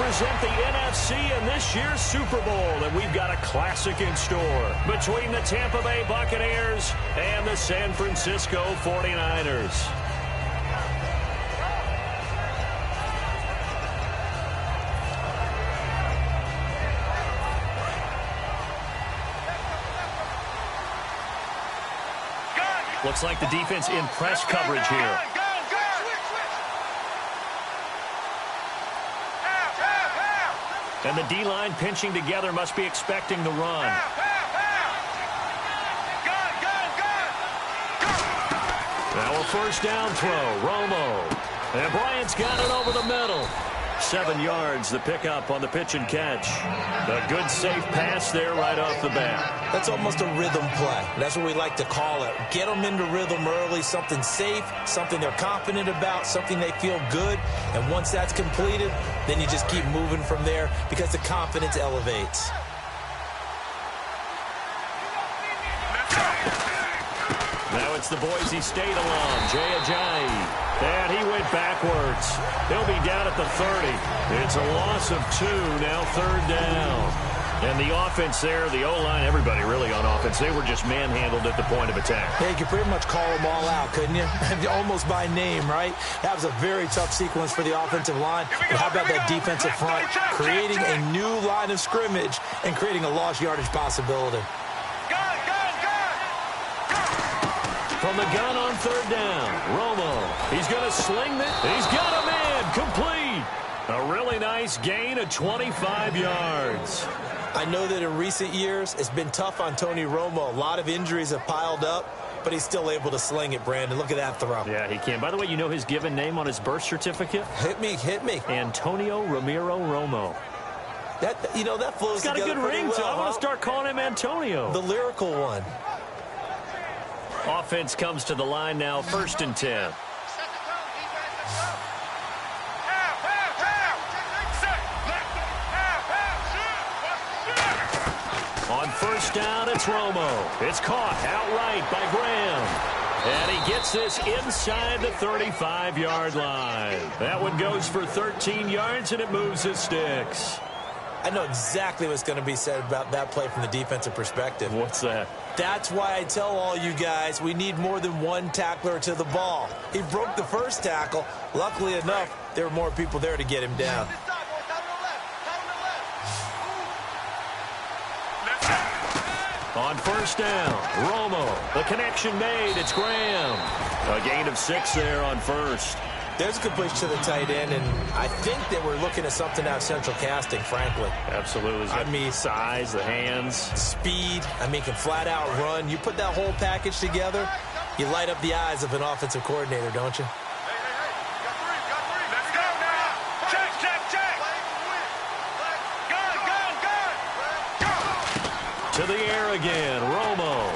represent the NFC in this year's Super Bowl, and we've got a classic in store between the Tampa Bay Buccaneers and the San Francisco 49ers. Looks like the defense in press coverage here. And the D-line pinching together must be expecting the run. Now a first down throw. Romo. And Bryant's got it over the middle. 7 yards, the pickup on the pitch and catch. A good, safe pass there right off the bat. That's almost a rhythm play. That's what we like to call it. Get them into rhythm early, something safe, something they're confident about, something they feel good. And once that's completed, then you just keep moving from there because the confidence elevates. Now it's the Boise State alum, Jay Ajayi. And he went backwards. He'll be down at the 30. It's a loss of 2, now third down. And the offense there, the O-line, everybody really on offense, they were just manhandled at the point of attack. Yeah, you could pretty much call them all out, couldn't you? Almost by name, right? That was a very tough sequence for the offensive line. But how about that defensive front creating a new line of scrimmage and creating a lost yardage possibility? From the gun on third down, Romo. He's going to sling it. He's got a man complete. A really nice gain of 25 yards. I know that in recent years, it's been tough on Tony Romo. A lot of injuries have piled up, but he's still able to sling it, Brandon. Look at that throw. Yeah, he can. By the way, you know his given name on his birth certificate? Hit me. Antonio Ramiro Romo. That flows together. He's got a good ring, well, so I'm going to start calling him Antonio. The lyrical one. Offense comes to the line now, 1st and 10. On first down, it's Romo. It's caught outright by Graham. And he gets this inside the 35-yard line. That one goes for 13 yards, and it moves his sticks. I know exactly what's going to be said about that play from the defensive perspective. What's that? That's why I tell all you guys we need more than one tackler to the ball. He broke the first tackle. Luckily enough, there were more people there to get him down. On first down, Romo. The connection made. It's Graham. A gain of 6 there on first. There's a completion to the tight end, and I think that we're looking at something out of central casting, frankly. Absolutely. I mean, size, the hands. Speed. Can flat out run. You put that whole package together, you light up the eyes of an offensive coordinator, don't you? Got three. Let's go now. Check. Go. To the air again, Romo.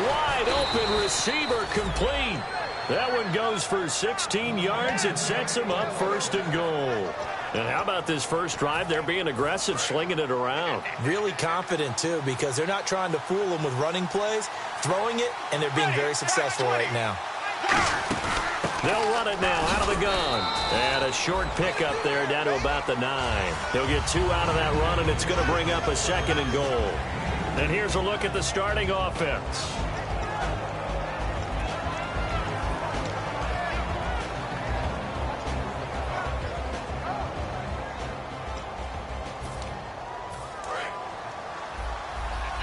Wide open receiver complete. That one goes for 16 yards. It sets him up 1st and goal. And how about this first drive? They're being aggressive, slinging it around. Really confident, too, because they're not trying to fool them with running plays, throwing it, and they're being very successful right now. They'll run it now out of the gun. And a short pickup there down to about the 9. He'll get 2 out of that run, and it's going to bring up a 2nd and goal. And here's a look at the starting offense.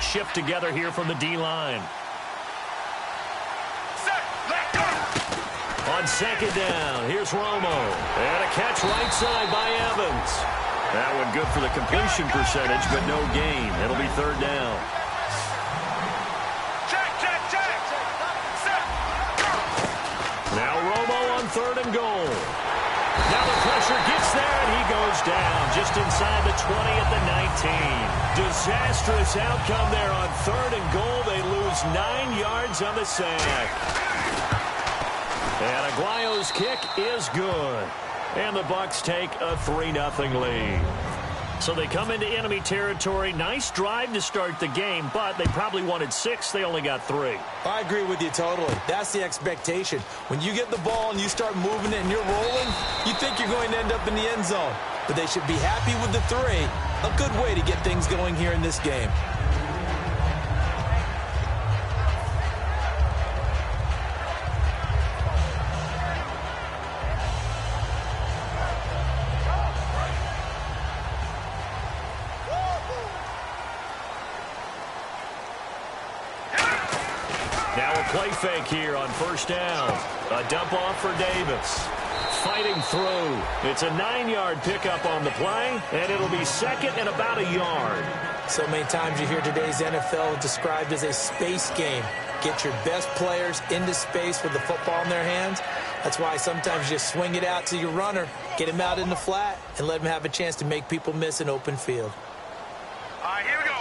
Shift together here from the D-line. On 2nd down, here's Romo. And a catch right side by Evans. That one good for the completion percentage, but no gain. It'll be 3rd down. Check. Now Romo on 3rd and goal. Now the pressure gets there, and he goes down just inside the 20 at the 19. Disastrous outcome there on 3rd and goal. They lose 9 yards on the sack. And Aguayo's kick is good. And the Bucs take a 3-0 lead. So they come into enemy territory. Nice drive to start the game, but they probably wanted 6. They only got 3. I agree with you totally. That's the expectation. When you get the ball and you start moving it and you're rolling, you think you're going to end up in the end zone. but they should be happy with the 3. A good way to get things going here in this game. Now a play fake here on first down. A dump off for Davis. Fighting through. It's a 9-yard pickup on the play, and it'll be second and about a yard. So many times you hear today's NFL described as a space game. Get your best players into space with the football in their hands. That's why sometimes you swing it out to your runner, get him out in the flat, and let him have a chance to make people miss an open field. All right, here we go.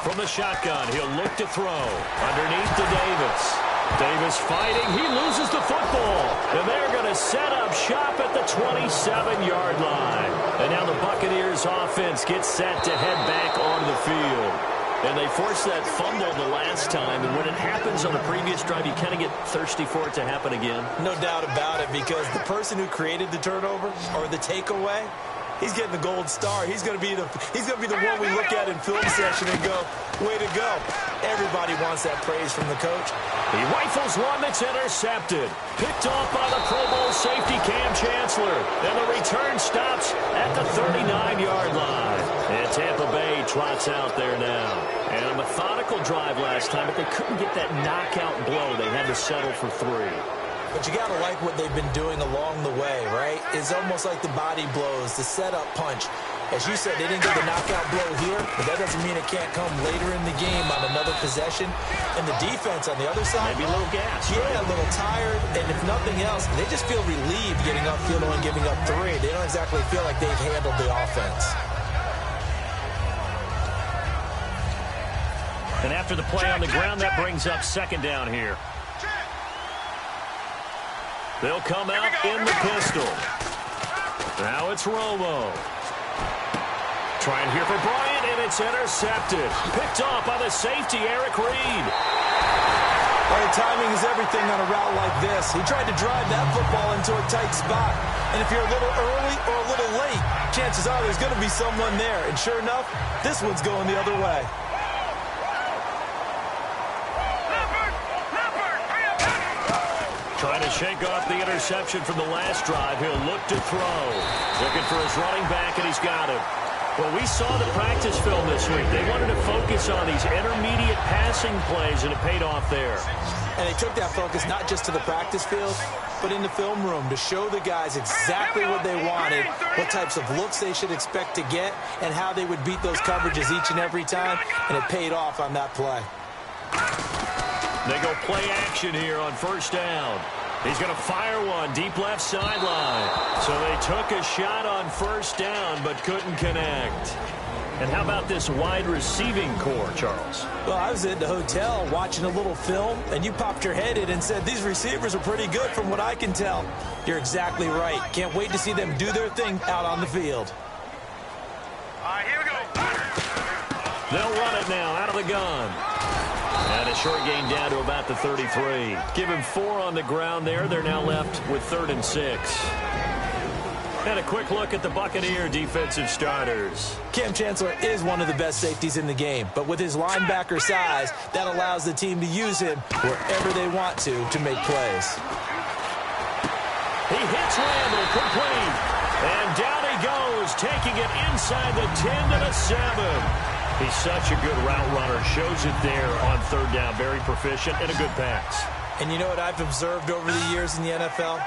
From the shotgun, he'll look to throw. Underneath to Davis. Davis fighting. He loses the football. And they're going to set up shop at the 27-yard line. And now the Buccaneers offense gets set to head back onto the field. And they forced that fumble the last time. And when it happens on the previous drive, you kind of get thirsty for it to happen again. No doubt about it, because the person who created the turnover or the takeaway, he's getting the gold star. He's going to be the one we look at in film session and go, way to go. Everybody wants that praise from the coach. He rifles one that's intercepted. Picked off by the Pro Bowl safety Cam Chancellor. And the return stops at the 39-yard line. And Tampa Bay trots out there now. And a methodical drive last time, but they couldn't get that knockout blow. They had to settle for 3. But you got to like what they've been doing along the way, right? It's almost like the body blows, the setup punch. As you said, they didn't get the knockout blow here, but that doesn't mean it can't come later in the game on another possession. And the defense on the other side, maybe a little gas. Yeah, right? A little tired. And if nothing else, they just feel relieved getting upfield and giving up 3. They don't exactly feel like they've handled the offense. And after the play on the ground, that brings up second down here. They'll come out in the pistol. Now it's Romo. Trying here for Bryant, and it's intercepted. Picked off by the safety, Eric Reed. Well, timing is everything on a route like this. He tried to drive that football into a tight spot. And if you're a little early or a little late, chances are there's going to be someone there. And sure enough, this one's going the other way. Trying to shake off the interception from the last drive. He'll look to throw. Looking for his running back, and he's got him. Well, we saw the practice film this week. They wanted to focus on these intermediate passing plays, and it paid off there. And they took that focus not just to the practice field, but in the film room to show the guys exactly what they wanted, what types of looks they should expect to get, and how they would beat those coverages each and every time, and it paid off on that play. They go play action here on first down. He's going to fire one deep left sideline. So they took a shot on first down but couldn't connect. And how about this wide receiving core, Charles? Well, I was at the hotel watching a little film, and you popped your head in and said, these receivers are pretty good from what I can tell. You're exactly right. Can't wait to see them do their thing out on the field. All right, here we go. They'll run it now out of the gun. And a short gain down to about the 33. Give him 4 on the ground there. They're now left with 3rd and 6. And a quick look at the Buccaneer defensive starters. Cam Chancellor is one of the best safeties in the game, but with his linebacker size, that allows the team to use him wherever they want to make plays. He hits Randall, complete. And down he goes, taking it inside the 10 to the 7. He's such a good route runner. Shows it there on 3rd down. Very proficient and a good pass. And you know what I've observed over the years in the NFL?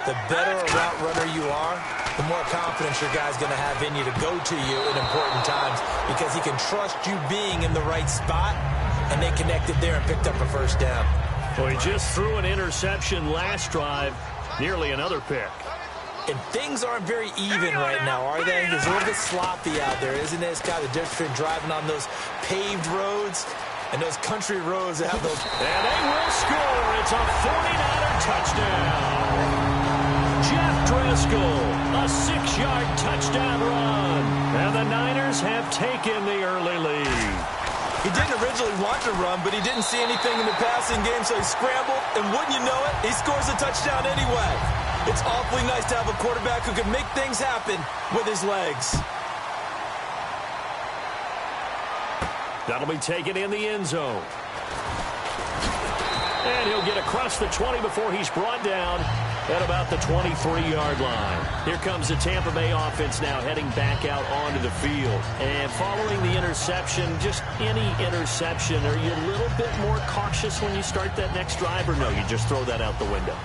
The better a route runner you are, the more confidence your guy's going to have in you to go to you in important times, because he can trust you being in the right spot, and they connected there and picked up a first down. Well, he just threw an interception last drive, nearly another pick. And things aren't very even right now, are they? It's a little bit sloppy out there, isn't it? It's kind of the difference between driving on those paved roads and those country roads that have those. And they will score. It's a 49er touchdown. Jeff Driscoll, a 6-yard touchdown run. And the Niners have taken the early lead. He didn't originally want to run, but he didn't see anything in the passing game, so he scrambled, and wouldn't you know it, he scores a touchdown anyway. It's awfully nice to have a quarterback who can make things happen with his legs. That'll be taken in the end zone. And he'll get across the 20 before he's brought down at about the 23-yard line. Here comes the Tampa Bay offense now heading back out onto the field. And following the interception, just any interception, are you a little bit more cautious when you start that next drive, or no, you just throw that out the window?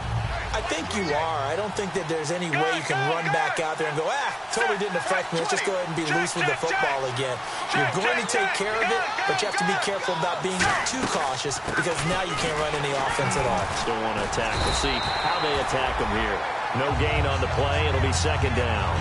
I think you are. I don't think that there's any way you can run back out there and go, totally didn't affect me. Let's just go ahead and be loose with the football again. You're going to take care of it, but you have to be careful about being too cautious because now you can't run any offense at all. Still want to attack. We'll see how they attack them here. No gain on the play. It'll be second down.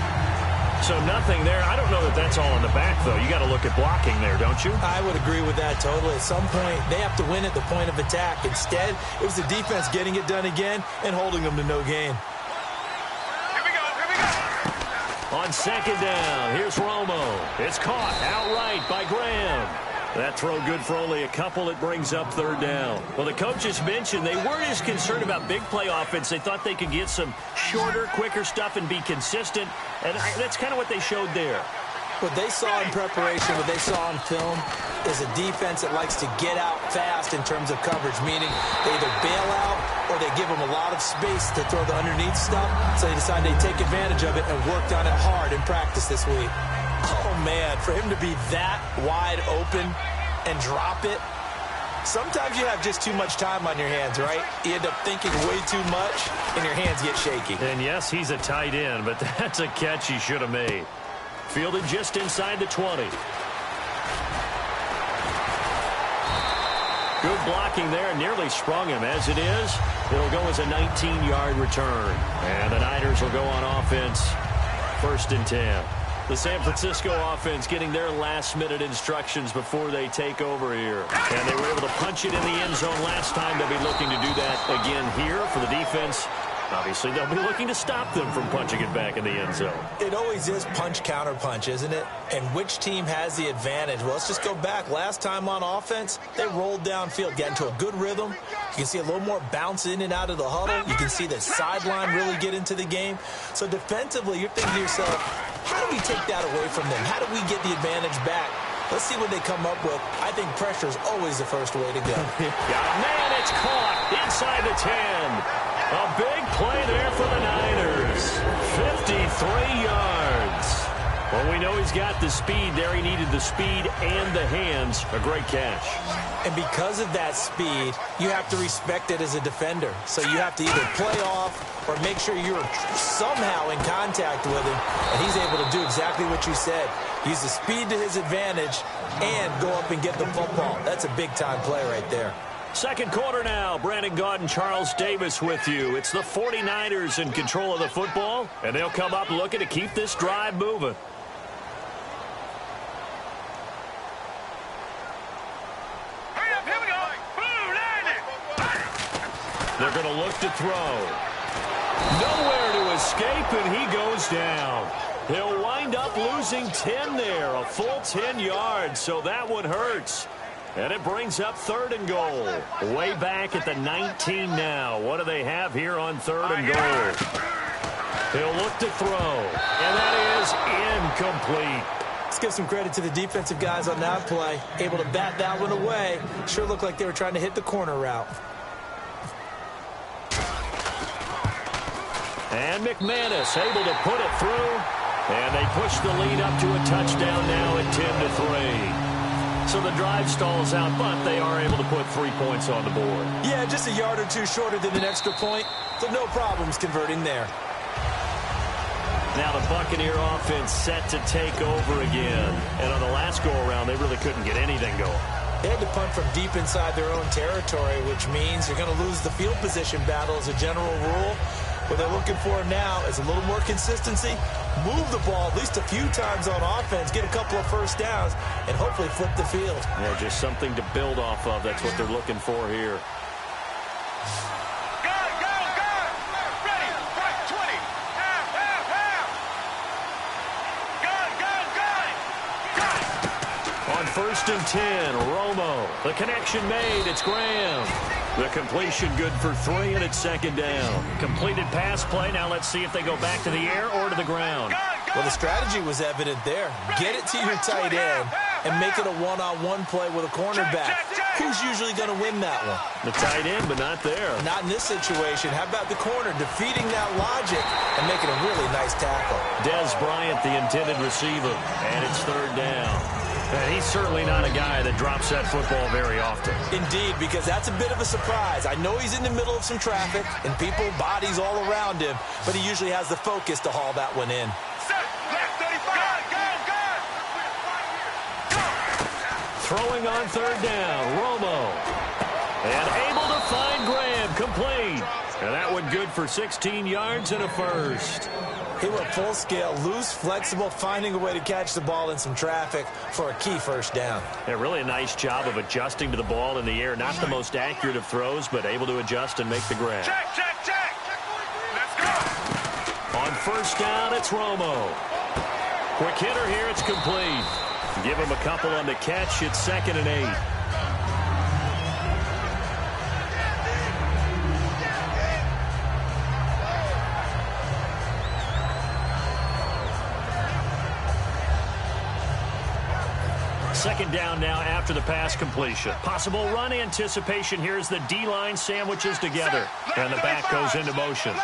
So nothing there. I don't know that that's all in the back, though. You got to look at blocking there, don't you? I would agree with that totally. At some point, they have to win at the point of attack. Instead, it was the defense getting it done again and holding them to no gain. Here we go. On second down, here's Romo. It's caught outright by Graham. That throw good for only a couple. It brings up third down. Well, the coaches mentioned they weren't as concerned about big play offense. They thought they could get some shorter, quicker stuff and be consistent. And that's kind of what they showed there. What they saw in preparation, what they saw in film, is a defense that likes to get out fast in terms of coverage, meaning they either bail out or they give them a lot of space to throw the underneath stuff. So they decided they'd take advantage of it and worked on it hard in practice this week. Oh, man, for him to be that wide open and drop it, sometimes you have just too much time on your hands, right? You end up thinking way too much, and your hands get shaky. And, yes, he's a tight end, but that's a catch he should have made. Fielded just inside the 20. Good blocking there, nearly sprung him. As it is, it'll go as a 19-yard return. And the Niners will go on offense, 1st and 10. The San Francisco offense getting their last-minute instructions before they take over here. And they were able to punch it in the end zone last time. They'll be looking to do that again here for the defense. Obviously, they'll be looking to stop them from punching it back in the end zone. It always is punch-counter-punch, isn't it? And which team has the advantage? Well, let's just go back. Last time on offense, they rolled downfield, got into a good rhythm. You can see a little more bounce in and out of the huddle. You can see the sideline really get into the game. So defensively, you're thinking to yourself, how do we take that away from them? How do we get the advantage back? Let's see what they come up with. I think pressure is always the first way to go. Got a man, it's caught inside the 10. A big play there for the Niners. 53 yards. Well, we know he's got the speed there. He needed the speed and the hands. A great catch. And because of that speed, you have to respect it as a defender. So you have to either play off or make sure you're somehow in contact with him. And he's able to do exactly what you said. Use the speed to his advantage and go up and get the football. That's a big-time play right there. Second quarter now. Brandon Gaudin, Charles Davis with you. It's the 49ers in control of the football, and they'll come up looking to keep this drive moving. Hurry up, here we go. Boom, They're going to look to throw. Nowhere to escape, and he goes down. He'll wind up losing 10 there, a full 10 yards, so that one hurts. And it brings up 3rd and goal. Way back at the 19 now. What do they have here on 3rd and goal? He'll look to throw. And that is incomplete. Let's give some credit to the defensive guys on that play. Able to bat that one away. Sure looked like they were trying to hit the corner route. And McManus able to put it through. And they push the lead up to a touchdown now at 10-3. So the drive stalls out, but they are able to put 3 points on the board. Yeah, just a yard or two shorter than an extra point, so no problems converting there. Now the Buccaneer offense set to take over again. And on the last go-around, they really couldn't get anything going. They had to punt from deep inside their own territory, which means you're going to lose the field position battle as a general rule. What they're looking for now is a little more consistency, move the ball at least a few times on offense, get a couple of first downs, and hopefully flip the field. Yeah, just something to build off of. That's what they're looking for here. Go, go, go. Ready, right, 20. Half, half, half. Go, go, go. On 1st and 10, Romo. The connection made. It's Graham. The completion good for 3, and it's 2nd down. Completed pass play. Now let's see if they go back to the air or to the ground. Well, the strategy was evident there. Get it to your tight end and make it a one-on-one play with a cornerback. Who's usually going to win that one? The tight end, but not there. Not in this situation. How about the corner defeating that logic and making a really nice tackle? Des Bryant, the intended receiver, and it's 3rd down. And he's certainly not a guy that drops that football very often. Indeed, because that's a bit of a surprise. I know he's in the middle of some traffic and people, bodies all around him, but he usually has the focus to haul that one in. Throwing on 3rd down, Romo. And able to find Graham, complete. And that one good for 16 yards and a 1st. He went full scale, loose, flexible, finding a way to catch the ball in some traffic for a key 1st down. Yeah, really a nice job of adjusting to the ball in the air. Not the most accurate of throws, but able to adjust and make the grab. Check. Let's go. On 1st down, it's Romo. Quick hitter here, it's complete. Give him a couple on the catch. It's 2nd and 8. Second down now after the pass completion. Possible run anticipation here as the D-line sandwiches together. And the back goes into motion.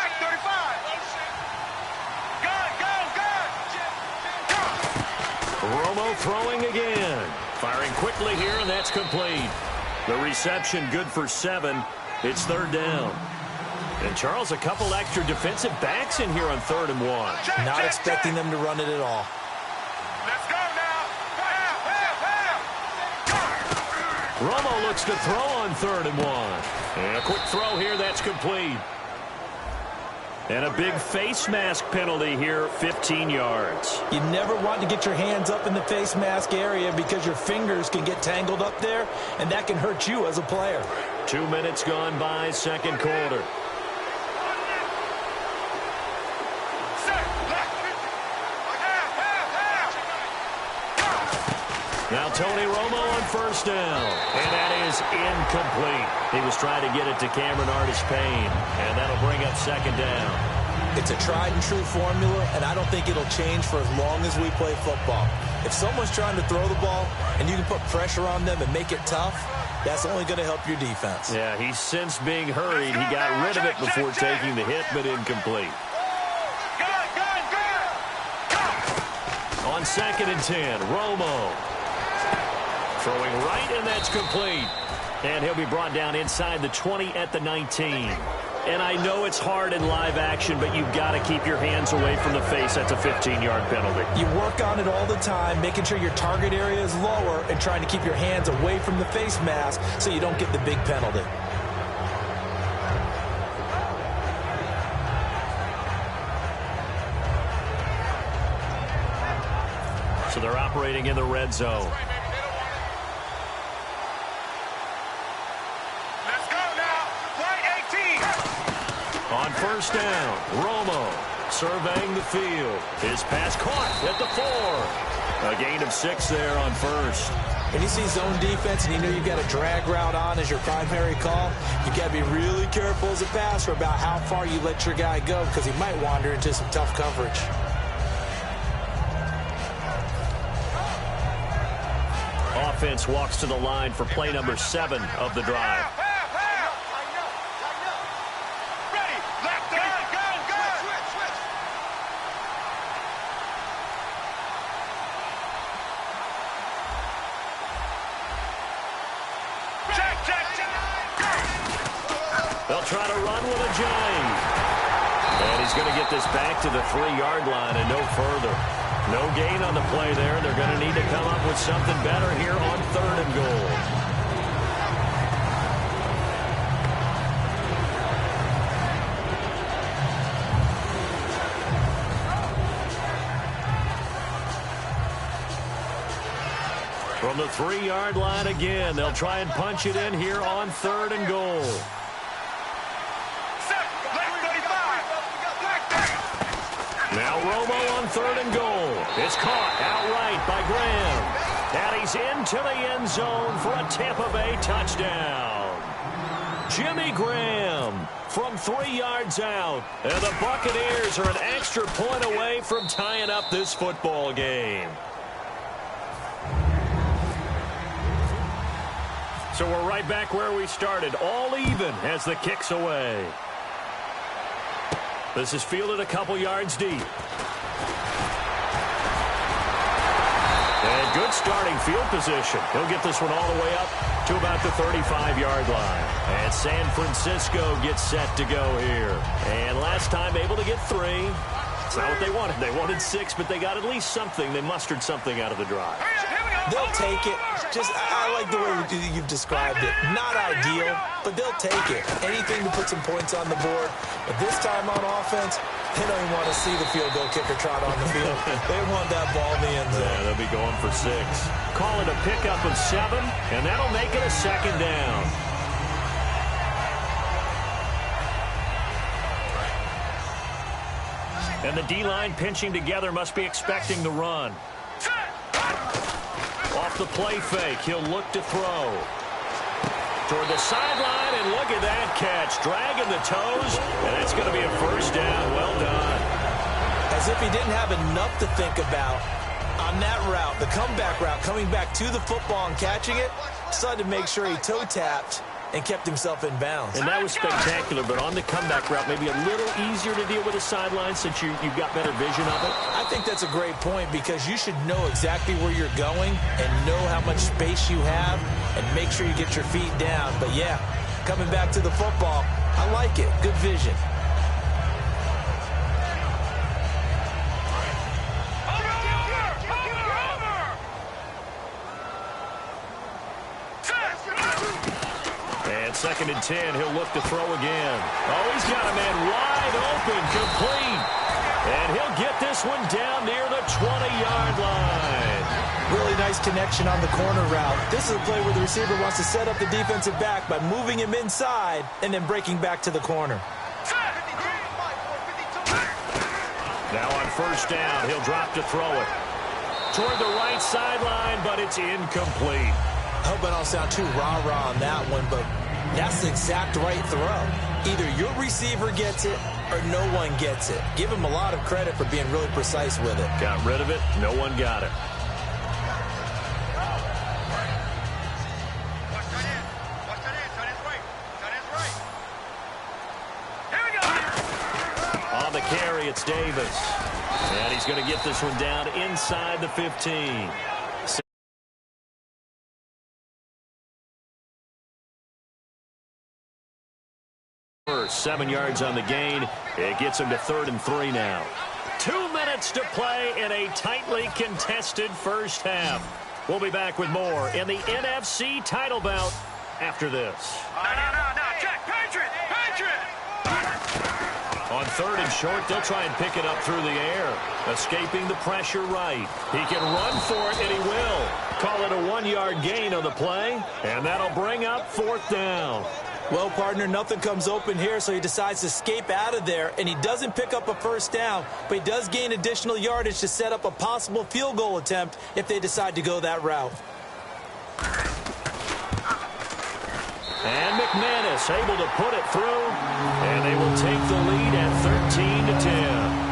Romo throwing again. Firing quickly here, and that's complete. The reception good for 7. It's 3rd down. And, Charles, a couple extra defensive backs in here on 3rd and 1. Not expecting them to run it at all. Let's go now. Romo looks to throw on 3rd and 1. And a quick throw here, that's complete. And a big face mask penalty here, 15 yards. You never want to get your hands up in the face mask area because your fingers can get tangled up there, and that can hurt you as a player. 2 minutes gone by, 2nd quarter. Now Tony Romo on 1st down. And that is incomplete. He was trying to get it to Cameron Artis-Payne. And that'll bring up 2nd down. It's a tried and true formula, and I don't think it'll change for as long as we play football. If someone's trying to throw the ball and you can put pressure on them and make it tough, that's only going to help your defense. Yeah, he's since being hurried. He got rid of it before taking the hit, but incomplete. On 2nd and 10, Romo. Throwing right, and that's complete. And he'll be brought down inside the 20 at the 19. And I know it's hard in live action, but you've got to keep your hands away from the face. That's a 15-yard penalty. You work on it all the time, making sure your target area is lower and trying to keep your hands away from the face mask so you don't get the big penalty. So they're operating in the red zone. On 1st down, Romo surveying the field. His pass caught at the 4. A gain of 6 there on 1st. When you see zone defense and you know you've got a drag route on as your primary call, you've got to be really careful as a passer about how far you let your guy go because he might wander into some tough coverage. Offense walks to the line for play number 7 of the drive. They'll try to run with a giant. And he's going to get this back to the 3-yard line and no further. No gain on the play there. They're going to need to come up with something better here on 3rd and goal. From the 3-yard line again, they'll try and punch it in here on 3rd and goal. Now Romo on 3rd and goal. It's caught outright by Graham. And he's into the end zone for a Tampa Bay touchdown. Jimmy Graham from 3 yards out. And the Buccaneers are an extra point away from tying up this football game. So we're right back where we started, all even as the kick's away. This is fielded a couple yards deep. And good starting field position. He'll get this one all the way up to about the 35-yard line. And San Francisco gets set to go here. And last time able to get 3. It's not what they wanted. They wanted 6, but they got at least something. They mustered something out of the drive. They'll take it. I like the way you've described it. Not ideal, but they'll take it. Anything to put some points on the board. But this time on offense, they don't even want to see the field goal kicker trot on the field. They want that ball in the end zone. Yeah, they'll be going for 6. Call it a pickup of 7, and that'll make it a 2nd down. And the D-line pinching together must be expecting the run. Off the play fake, he'll look to throw. Toward the sideline, and look at that catch. Dragging the toes, and it's going to be a 1st down. Well done. As if he didn't have enough to think about on that route, the comeback route, coming back to the football and catching it, decided to make sure he toe-tapped and kept himself in bounds. And that was spectacular, but on the comeback route, maybe a little easier to deal with the sideline since you've got better vision of it. I think that's a great point because you should know exactly where you're going and know how much space you have and make sure you get your feet down. But, yeah, coming back to the football, I like it. Good vision. And 2nd and 10, he'll look to throw again. Oh, he's got a man wide open, complete. And he'll get this one down near the 20-yard line. Really nice connection on the corner route. This is a play where the receiver wants to set up the defensive back by moving him inside and then breaking back to the corner. Now on 1st down, he'll drop to throw it. Toward the right sideline, but it's incomplete. I hope I don't sound too rah-rah on that one, but that's the exact right throw. Either your receiver gets it or no one gets it. Give him a lot of credit for being really precise with it. Got rid of it. No one got it. On the carry, it's Davis. And he's going to get this one down inside the 15. 7 yards on the gain. It gets him to 3rd and 3 now. 2 minutes to play in a tightly contested first half. We'll be back with more in the NFC title bout after this. No, Jack, Patriot! On 3rd and short, they'll try and pick it up through the air. Escaping the pressure right. He can run for it, and he will. Call it a 1-yard gain on the play, and that'll bring up 4th down. Well, partner, nothing comes open here, so he decides to escape out of there, and he doesn't pick up a 1st down, but he does gain additional yardage to set up a possible field goal attempt if they decide to go that route. And McManus able to put it through, and they will take the lead at 13-10.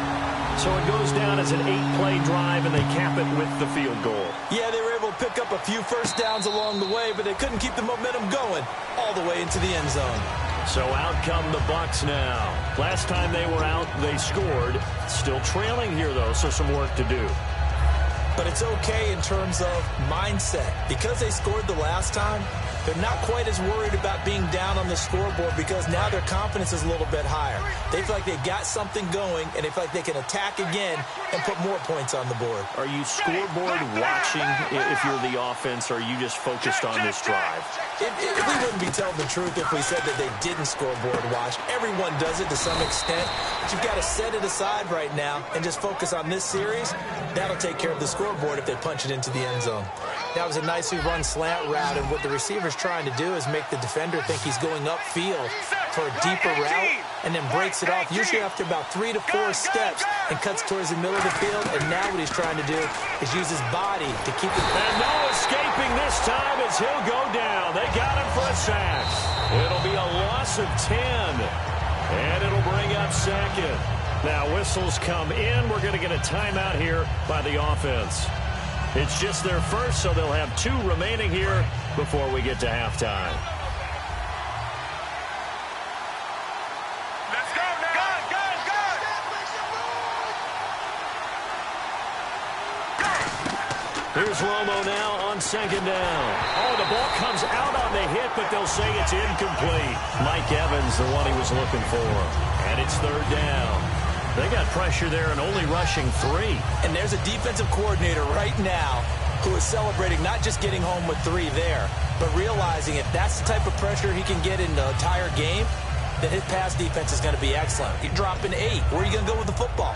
So it goes down as an 8-play drive, and they cap it with the field goal. Yeah, they were able to pick up a few 1st downs along the way, but they couldn't keep the momentum going all the way into the end zone. So out come the Bucs now. Last time they were out, they scored. Still trailing here, though, so some work to do. But it's okay in terms of mindset. Because they scored the last time, they're not quite as worried about being down on the scoreboard because now their confidence is a little bit higher. They feel like they got something going, and they feel like they can attack again and put more points on the board. Are you scoreboard watching if you're the offense, or are you just focused on this drive? We wouldn't be telling the truth if we said that they didn't scoreboard watch. Everyone does it to some extent. But you've got to set it aside right now and just focus on this series. That'll take care of the scoreboard. scoreboard if they punch it into the end zone. That was a nicely run slant route, and what the receiver's trying to do is make the defender think he's going upfield for a deeper route, and then breaks it off, usually after about 3 to 4 steps, and cuts towards the middle of the field. And now what he's trying to do is use his body to keep it. And no escaping this time as he'll go down. They got him for a sack. It'll be a loss of 10, and it'll bring up second. Now whistles come in. We're going to get a timeout here by the offense. It's just their first, so they'll have 2 remaining here before we get to halftime. Let's go now. Here's Romo now on second down. Oh, the ball comes out on the hit, but they'll say it's incomplete. Mike Evans, the one he was looking for. And it's third down. They got pressure there and only rushing 3. And there's a defensive coordinator right now who is celebrating not just getting home with 3 there, but realizing if that's the type of pressure he can get in the entire game, then his pass defense is going to be excellent. You're dropping 8. Where are you going to go with the football?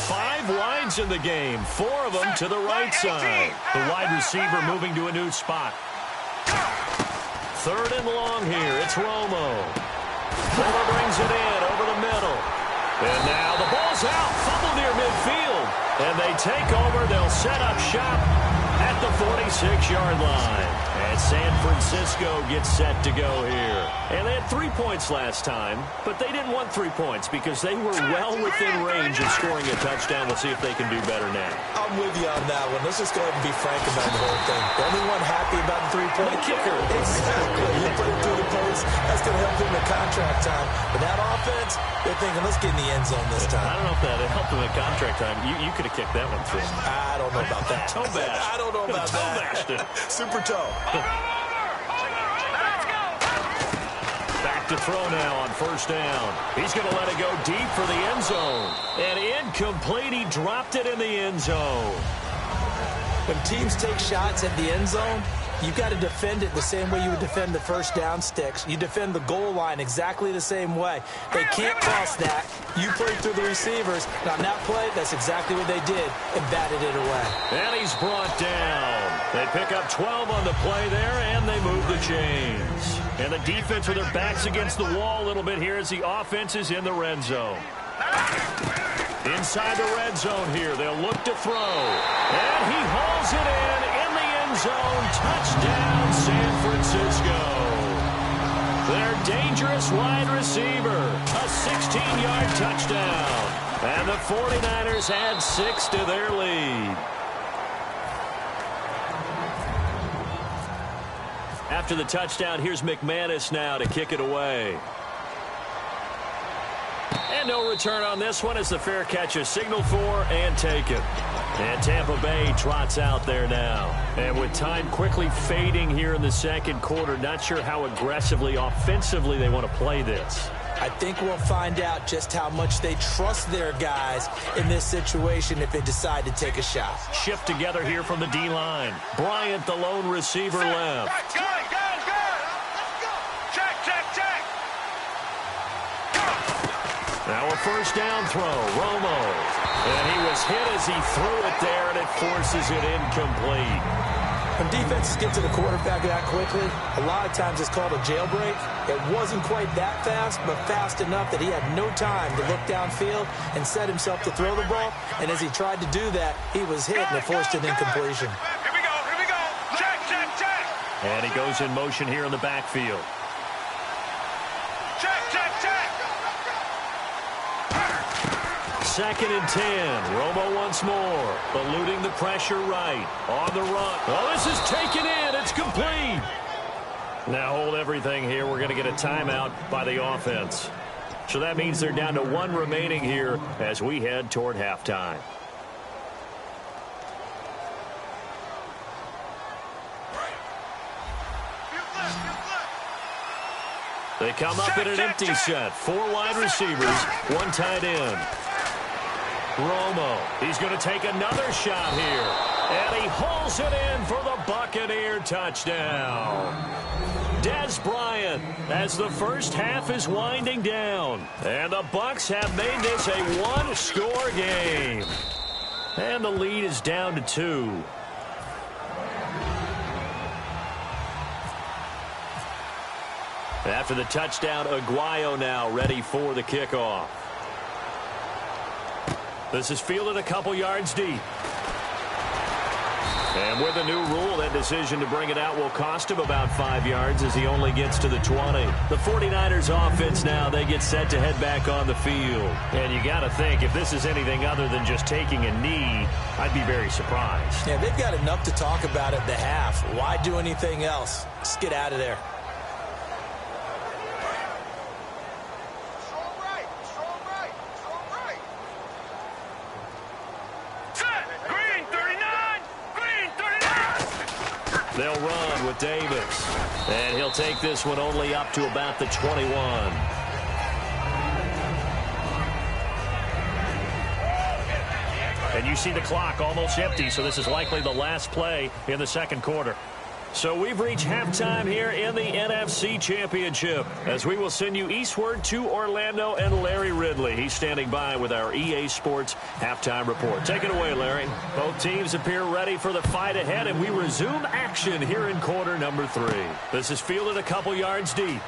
Five wides in the game, 4 of them to the right side. The wide receiver moving to a new spot. Third and long here. It's Romo. Fuller brings it in over the middle. And now the ball's out. Fumble near midfield. And they take over. They'll set up shop at the 46-yard line. And San Francisco gets set to go here. And they had 3 points last time, but they didn't want 3 points because they were well within range of scoring a touchdown. We'll see if they can do better now. I'm with you on that one. Let's just go ahead and be frank about the whole thing. The only one happy about the 3-point kicker. Exactly. He put it through the post. That's going to help him in contract time. But that offense, they're thinking, let's get in the end zone this time. I don't know if that helped him in contract time. You could have kicked that one through. I don't know about that. Toe bash. I don't know about Toe that. bashed it. Super toe. Back to throw now on first down. He's going to let it go deep for the end zone. And incomplete. He dropped it in the end zone. When teams take shots at the end zone, you've got to defend it the same way you would defend the first down sticks. You defend the goal line exactly the same way. They can't cross that. You play through the receivers. And on that play, that's exactly what they did and batted it away. And he's brought down. They pick up 12 on the play there, and they move the chains. And the defense with their backs against the wall a little bit here as the offense is in the red zone. Inside the red zone here, they'll look to throw. And he hauls it in the end zone. Touchdown, San Francisco. Their dangerous wide receiver, a 16-yard touchdown. And the 49ers add 6 to their lead. After the touchdown, here's McManus now to kick it away. And no return on this one as the fair catch is signaled for and taken. And Tampa Bay trots out there now. And with time quickly fading here in the second quarter, not sure how aggressively, offensively they want to play this. I think we'll find out just how much they trust their guys in this situation if they decide to take a shot. Shift together here from the D-line. Bryant, the lone receiver, left. Go. Check. Now a first down throw, Romo. And he was hit as he threw it there, and it forces it incomplete. When defenses get to the quarterback that quickly, a lot of times it's called a jailbreak. It wasn't quite that fast, but fast enough that he had no time to look downfield and set himself to throw the ball. And as he tried to do that, he was hit, and it forced an incompletion. Here we go. Check. And he goes in motion here in the backfield. Check. Second and 10. Romo once more. Eluding the pressure right. On the run. Oh, this is taken in. It's complete. Now hold everything here. We're going to get a timeout by the offense. So that means they're down to 1 remaining here as we head toward halftime. They come up in an empty set. 4 wide receivers, 1 tight end. Romo, he's going to take another shot here. And he hauls it in for the Buccaneer touchdown. Des Bryant, as the first half is winding down. And the Bucs have made this a one-score game. And the lead is down to 2. After the touchdown, Aguayo now ready for the kickoff. This is fielded a couple yards deep. And with the new rule, that decision to bring it out will cost him about 5 yards as he only gets to the 20. The 49ers offense now, they get set to head back on the field. And you got to think, if this is anything other than just taking a knee, I'd be very surprised. Yeah, they've got enough to talk about at the half. Why do anything else? Just get out of there. They'll run with Davis. And he'll take this one only up to about the 21. And you see the clock almost empty, so this is likely the last play in the second quarter. So we've reached halftime here in the NFC Championship as we will send you eastward to Orlando and Larry Ridley. He's standing by with our EA Sports halftime report. Take it away, Larry. Both teams appear ready for the fight ahead, and we resume action here in quarter number 3. This is fielded a couple yards deep.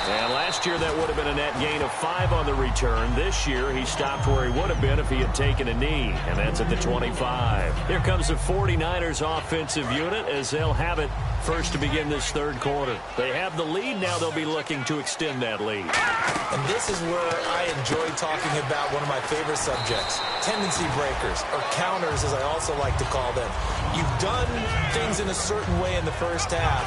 And last year that would have been a net gain of 5 on the return. This year he stopped where he would have been if he had taken a knee, and that's at the 25. Here comes the 49ers offensive unit as they'll have it first to begin this third quarter. They have the lead. Now they'll be looking to extend that lead. And this is where I enjoy talking about one of my favorite subjects, tendency breakers, or counters as I also like to call them. You've done things in a certain way in the first half,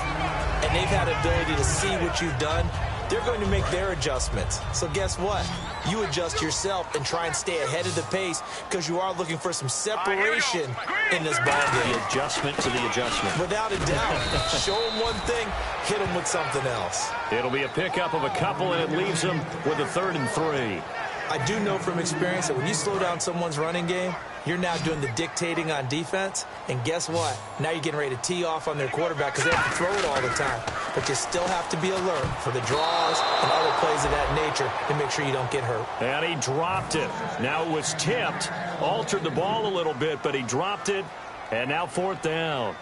and they've had ability to see what you've done. They're going to make their adjustments. So guess what? You adjust yourself and try and stay ahead of the pace because you are looking for some separation in this ball game. The adjustment to the adjustment. Without a doubt. Show them one thing, hit them with something else. It'll be a pickup of a couple, and it leaves them with a 3rd and 3. I do know from experience that when you slow down someone's running game, you're now doing the dictating on defense. And guess what? Now you're getting ready to tee off on their quarterback because they have to throw it all the time. But you still have to be alert for the draws and other plays of that nature to make sure you don't get hurt. And he dropped it. Now it was tipped, altered the ball a little bit, but he dropped it. And now 4th down.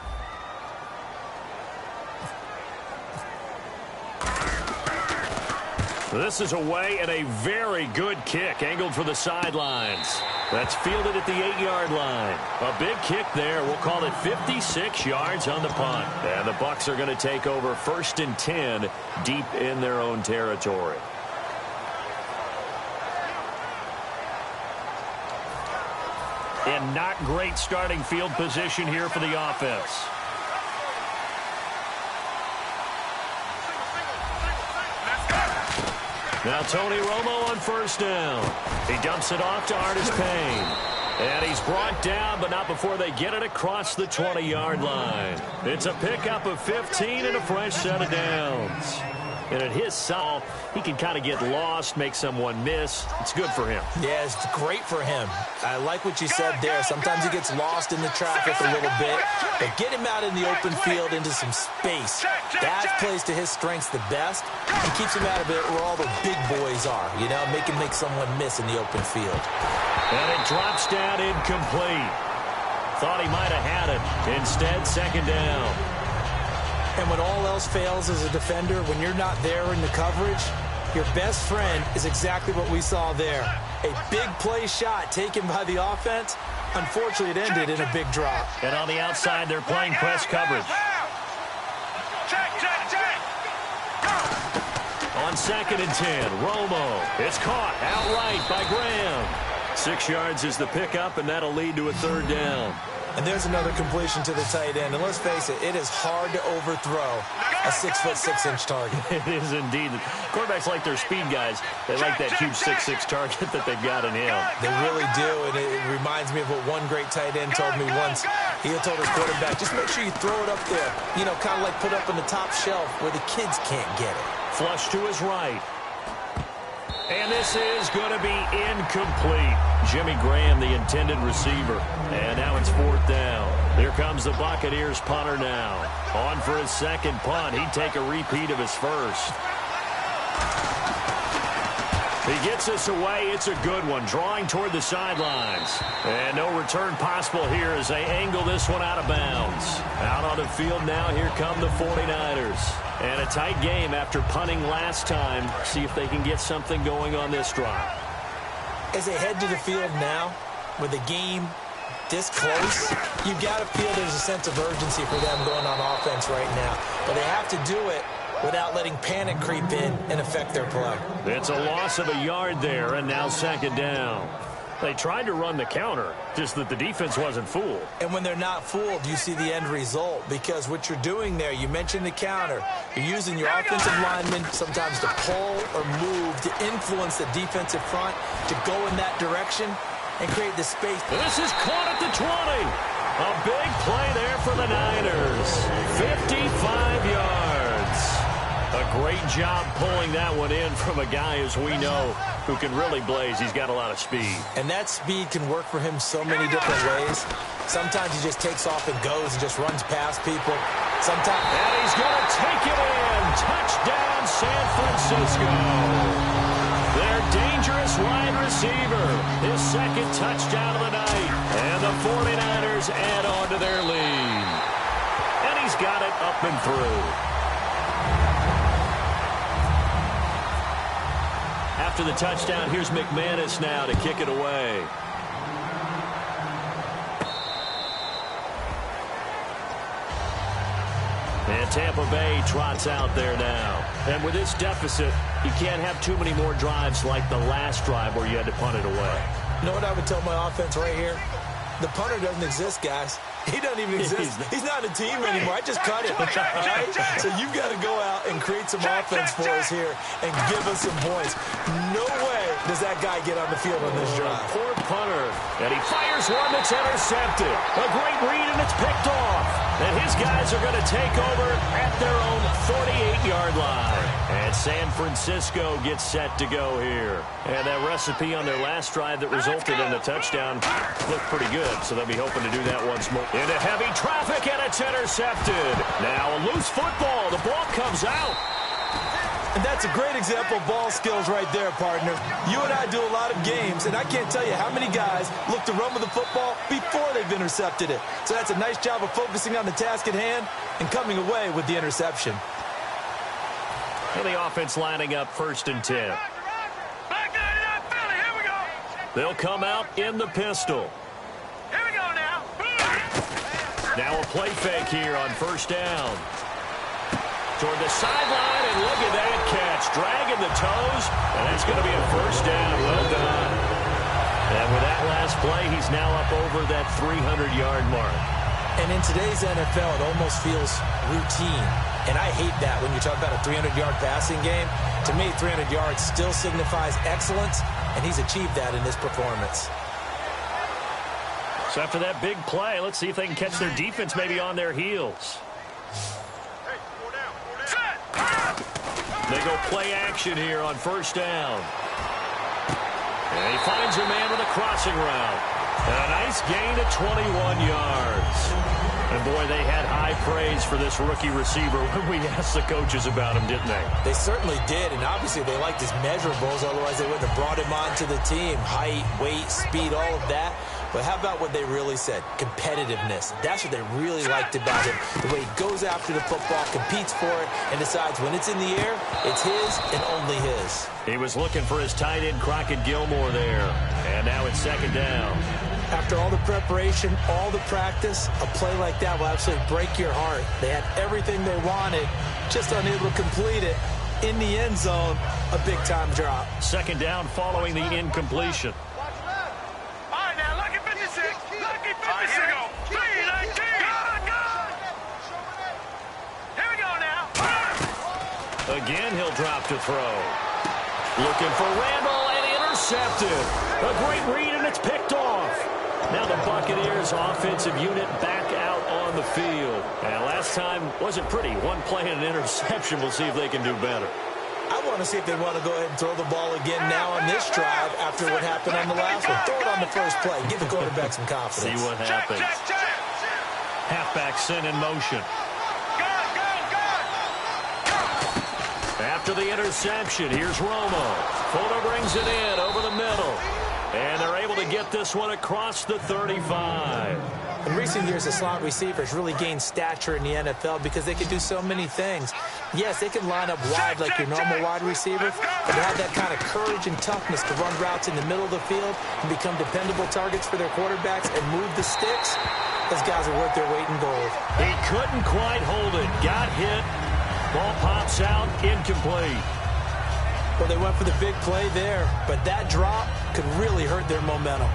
This is away and a very good kick angled for the sidelines. That's fielded at the 8-yard line. A big kick there. We'll call it 56 yards on the punt. And the Bucs are going to take over 1st and 10 deep in their own territory. And not great starting field position here for the offense. Now Tony Romo on 1st down. He dumps it off to Artis Payne. And he's brought down, but not before they get it across the 20-yard line. It's a pickup of 15 and a fresh set of downs. And at his size, he can kind of get lost, make someone miss. It's good for him. Yeah, it's great for him. I like what you said there. Sometimes he gets lost in the traffic a little bit. But get him out in the open field into some space. That plays to his strengths the best. And keeps him out of it where all the big boys are. You know, make someone miss in the open field. And it drops down incomplete. Thought he might have had it. Instead, 2nd down. And when all else fails as a defender, when you're not there in the coverage, your best friend is exactly what we saw there. A big play shot taken by the offense. Unfortunately, it ended in a big drop. And on the outside, they're playing press coverage. On 2nd and 10, Romo. It's caught outright by Graham. 6 yards is the pickup, and that'll lead to a 3rd down. And there's another completion to the tight end. And let's face it, it is hard to overthrow a 6'6" target. It is indeed. Quarterbacks like their speed guys. They like that huge 6'6" target that they've got in him. They really do. And it reminds me of what one great tight end told me once. He had told his quarterback, just make sure you throw it up there. You know, kind of like put up on the top shelf where the kids can't get it. Flush to his right. And this is going to be incomplete. Jimmy Graham, the intended receiver. And now it's 4th down. Here comes the Buccaneers punter now. On for his second punt. He'd take a repeat of his first. He gets us away. It's a good one. Drawing toward the sidelines. And no return possible here as they angle this one out of bounds. Out on the field now. Here come the 49ers. And a tight game after punting last time. See if they can get something going on this drive. As they head to the field now, with the game this close, you've got to feel there's a sense of urgency for them going on offense right now. But they have to do it without letting panic creep in and affect their play. It's a loss of a yard there, and now 2nd down. They tried to run the counter, just that the defense wasn't fooled. And when they're not fooled, you see the end result, because what you're doing there, you mentioned the counter, you're using your offensive linemen sometimes to pull or move to influence the defensive front to go in that direction and create the space. This is caught at the 20. A big play there for the Niners. 55 yards. A great job pulling that one in from a guy, as we know, who can really blaze. He's got a lot of speed. And that speed can work for him so many different ways. Sometimes he just takes off and goes and just runs past people. Sometimes... And he's going to take it in. Touchdown, San Francisco. Their dangerous wide receiver. His second touchdown of the night. And the 49ers add on to their lead. And he's got it up and through. After the touchdown, here's McManus now to kick it away. And Tampa Bay trots out there now. And with this deficit, you can't have too many more drives like the last drive where you had to punt it away. You know what I would tell my offense right here? The punter doesn't exist, guys. He doesn't even exist. He's not a team anymore. I just cut him. All right? So you've got to go out and create some offense for us here and give us some points. No way does that guy get on the field on this drive. Poor punter. And he fires one that's intercepted. A great read, and it's picked off. And his guys are going to take over at their own 48-yard line. And San Francisco gets set to go here. And that recipe on their last drive that resulted in a touchdown looked pretty good. So they'll be hoping to do that once more. Into heavy traffic, and it's intercepted. Now a loose football. The ball comes out. And that's a great example of ball skills right there, partner. You and I do a lot of games, and I can't tell you how many guys look to run with the football before they've intercepted it. So that's a nice job of focusing on the task at hand and coming away with the interception. And the offense lining up 1st and 10. They'll come out in the pistol. Here we go now. Now a play fake here on 1st down. Toward the sideline, and look at that catch. Dragging the toes, and that's going to be a 1st down. Well done. And with that last play, he's now up over that 300-yard mark. And in today's NFL, it almost feels routine. And I hate that when you talk about a 300-yard passing game. To me, 300 yards still signifies excellence, and he's achieved that in this performance. So after that big play, let's see if they can catch their defense maybe on their heels. They go play action here on 1st down. And he finds a man with a crossing route. And a nice gain of 21 yards. And boy, they had high praise for this rookie receiver when we asked the coaches about him, didn't they? They certainly did, and obviously they liked his measurables, otherwise they wouldn't have brought him onto the team. Height, weight, speed, all of that. But how about what they really said? Competitiveness. That's what they really liked about him. The way he goes after the football, competes for it, and decides when it's in the air, it's his and only his. He was looking for his tight end, Crockett Gilmore, there. And now it's 2nd down. After all the preparation, all the practice, a play like that will absolutely break your heart. They had everything they wanted, just unable to complete it. In the end zone, a big-time drop. 2nd down following the incompletion. Again, he'll drop to throw. Looking for Randall, and intercepted. A great read, and it's picked off. Now the Buccaneers offensive unit back out on the field. And last time wasn't pretty. One play and an interception. We'll see if they can do better. I want to see if they want to go ahead and throw the ball again now on this drive after what happened on the last one. Throw it on the first play. Give the quarterback some confidence. See what happens. Halfback sent in motion. After the interception, here's Romo. Fuller brings it in over the middle. And they're able to get this one across the 35. In recent years, the slot receivers really gained stature in the NFL because they can do so many things. Yes, they can line up wide like your normal wide receiver, but they have that kind of courage and toughness to run routes in the middle of the field and become dependable targets for their quarterbacks and move the sticks. Those guys are worth their weight in gold. He couldn't quite hold it. Got hit. Ball pops out. Incomplete. Well, they went for the big play there, but that drop could really hurt their momentum.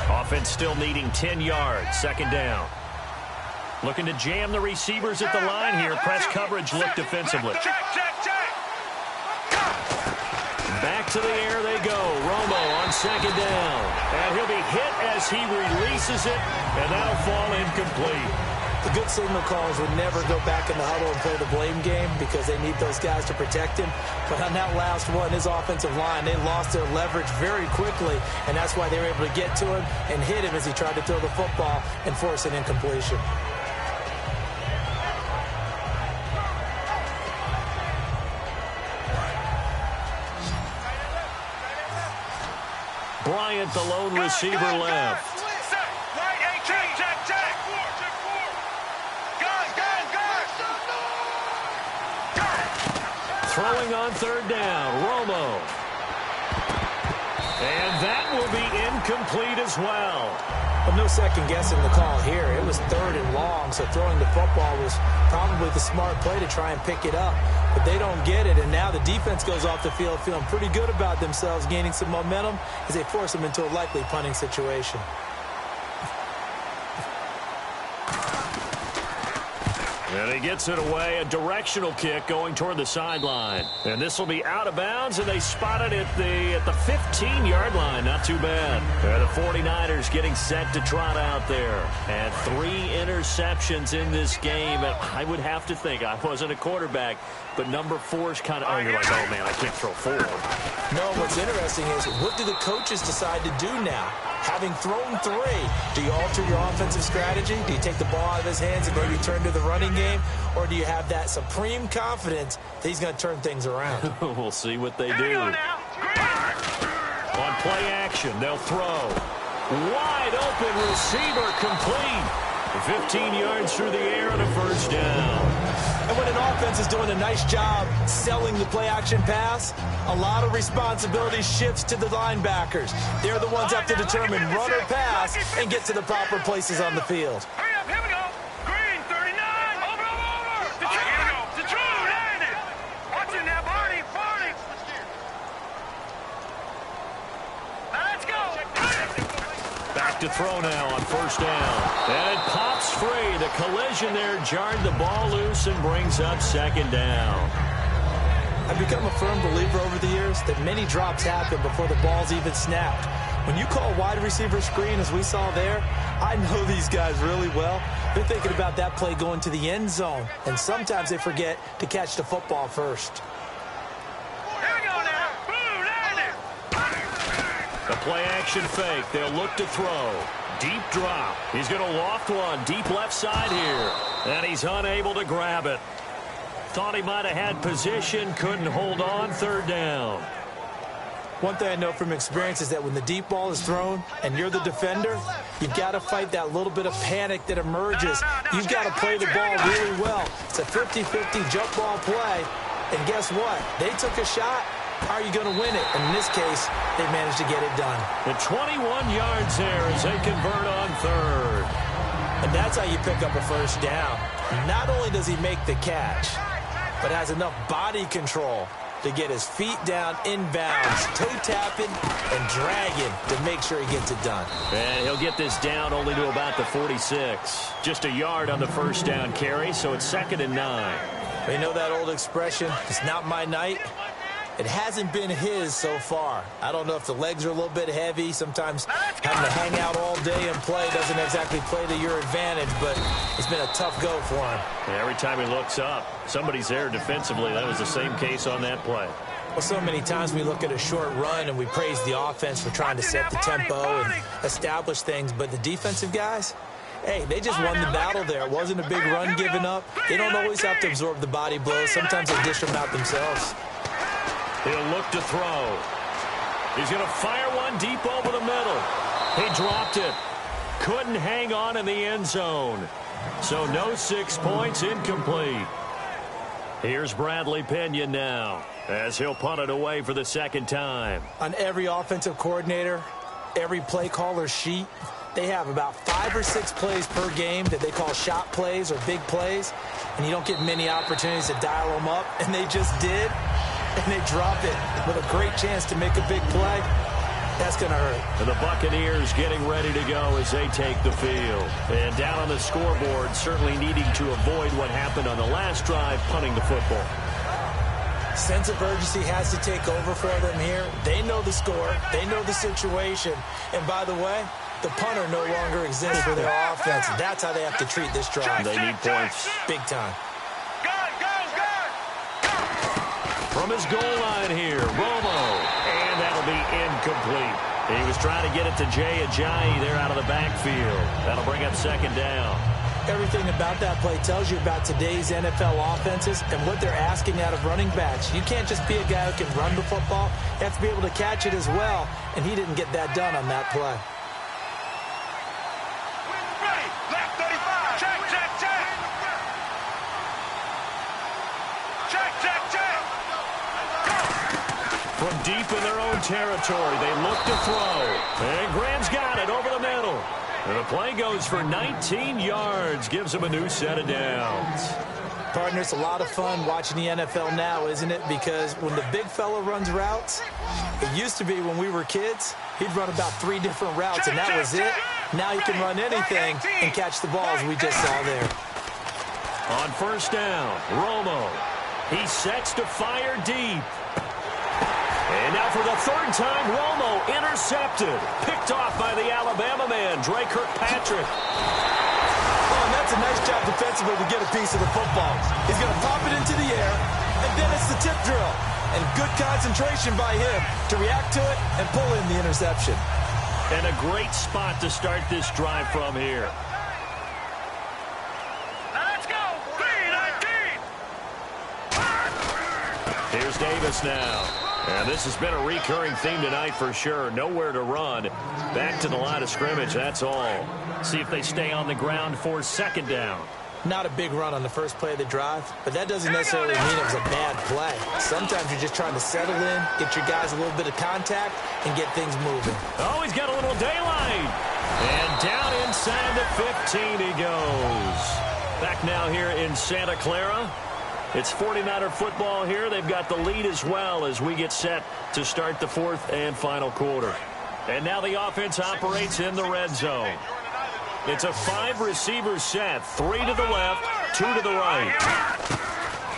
Offense still needing 10 yards. Second down. Looking to jam the receivers at the line here. Press coverage look defensively. Back to the air they go. Romo on second down. And he'll be hit as he releases it, and that'll fall incomplete. The good signal callers would never go back in the huddle and play the blame game because they need those guys to protect him. But on that last one, his offensive line, they lost their leverage very quickly, and that's why they were able to get to him and hit him as he tried to throw the football and force an incompletion. Bryant, the lone receiver, left. Throwing on third down, Romo. And that will be incomplete as well. Well, no second guessing the call here. It was third and long, so throwing the football was probably the smart play to try and pick it up. But they don't get it, and now the defense goes off the field feeling pretty good about themselves, gaining some momentum as they force them into a likely punting situation. And he gets it away, a directional kick going toward the sideline. And this will be out of bounds, and they spot it at the 15-yard line. Not too bad. The 49ers getting set to trot out there. And 3 interceptions in this game. And I would have to think, I wasn't a quarterback, but number 4's kind of, you're like, oh, man, I can't throw 4. No, what's interesting is what do the coaches decide to do now? Having thrown 3, do you alter your offensive strategy? Do you take the ball out of his hands and maybe turn to the running game? Or do you have that supreme confidence that he's going to turn things around? We'll see what they do. On play action, they'll throw. Wide open receiver complete. 15 yards through the air and a first down. And when an offense is doing a nice job selling the play-action pass, a lot of responsibility shifts to the linebackers. They're the ones that have to determine run or pass and get to the proper places on the field. Hurry up, here we go. Green, 39. Over. Here we go. Detroit, landed. Watch it now, Barney. Let's go. Back to throw now on first down. And it pops free. The collision there jarred the ball loose and brings up second down. I've become a firm believer over the years that many drops happen before the ball's even snapped. When you call wide receiver screen, as we saw there, I know these guys really well. They're thinking about that play going to the end zone, and sometimes they forget to catch the football first. Here we go now. Boom, landed. The play action fake. They'll look to throw. Deep drop. He's going to loft one deep left side here. And he's unable to grab it. Thought he might have had position. Couldn't hold on. Third down. One thing I know from experience is that when the deep ball is thrown and you're the defender, you've got to fight that little bit of panic that emerges. You've got to play the ball really well. It's a 50-50 jump ball play. And guess what? They took a shot. How are you going to win it? And in this case, they managed to get it done. The 21 yards there as they convert on third. And that's how you pick up a first down. Not only does he make the catch, but has enough body control to get his feet down inbounds, toe tapping and dragging to make sure he gets it done. And he'll get this down only to about the 46. Just a yard on the first down carry, so it's 2nd and 9. You know that old expression, it's not my night? It hasn't been his so far. I don't know if the legs are a little bit heavy. Sometimes having to hang out all day and play doesn't exactly play to your advantage, but it's been a tough go for him. And every time he looks up, somebody's there defensively. That was the same case on that play. Well, so many times we look at a short run and we praise the offense for trying to set the tempo and establish things, but the defensive guys, hey, they just won the battle there. It wasn't a big run given up. They don't always have to absorb the body blows. Sometimes they dish them out themselves. He'll look to throw. He's going to fire one deep over the middle. He dropped it. Couldn't hang on in the end zone. So no 6 points, incomplete. Here's Bradley Pinion now as he'll punt it away for the second time. On every offensive coordinator, every play caller's sheet, they have about 5 or 6 plays per game that they call shot plays or big plays, and you don't get many opportunities to dial them up, and they just did, and they drop it with a great chance to make a big play. That's going to hurt. And the Buccaneers getting ready to go as they take the field. And down on the scoreboard, certainly needing to avoid what happened on the last drive, punting the football. Sense of urgency has to take over for them here. They know the score. They know the situation. And by the way, the punter no longer exists for their offense. That's how they have to treat this drive. They need points. Big time. From his goal line here, Romo. And that'll be incomplete. He was trying to get it to Jay Ajayi there out of the backfield. That'll bring up second down. Everything about that play tells you about today's NFL offenses and what they're asking out of running backs. You can't just be a guy who can run the football. You have to be able to catch it as well, and he didn't get that done on that play. Ready. Left 35. Check, check, check. Check, check, check. From deep in their own territory, they look to throw. And Graham's got it over the middle. And the play goes for 19 yards, gives him a new set of downs. Partner, it's a lot of fun watching the NFL now, isn't it? Because when the big fella runs routes, it used to be when we were kids, he'd run about 3 different routes, and that was it. Now he can run anything and catch the balls we just saw there. On first down, Romo. He sets to fire deep. And now for the third time, Romo intercepted. Picked off by the Alabama man, Dre Kirkpatrick. Oh, and that's a nice job defensively to get a piece of the football. He's going to pop it into the air, and then it's the tip drill. And good concentration by him to react to it and pull in the interception. And a great spot to start this drive from here. Now let's go. 3-19. Here's Davis now. And this has been a recurring theme tonight for sure. Nowhere to run. Back to the line of scrimmage, that's all. See if they stay on the ground for second down. Not a big run on the first play of the drive, but that doesn't necessarily mean it was a bad play. Sometimes you're just trying to settle in, get your guys a little bit of contact, and get things moving. Oh, he's got a little daylight. And down inside the 15 he goes. Back now here in Santa Clara. It's 49er football here. They've got the lead as well as we get set to start the fourth and final quarter. And now the offense operates in the red zone. It's a 5-receiver set. 3 to the left, 2 to the right.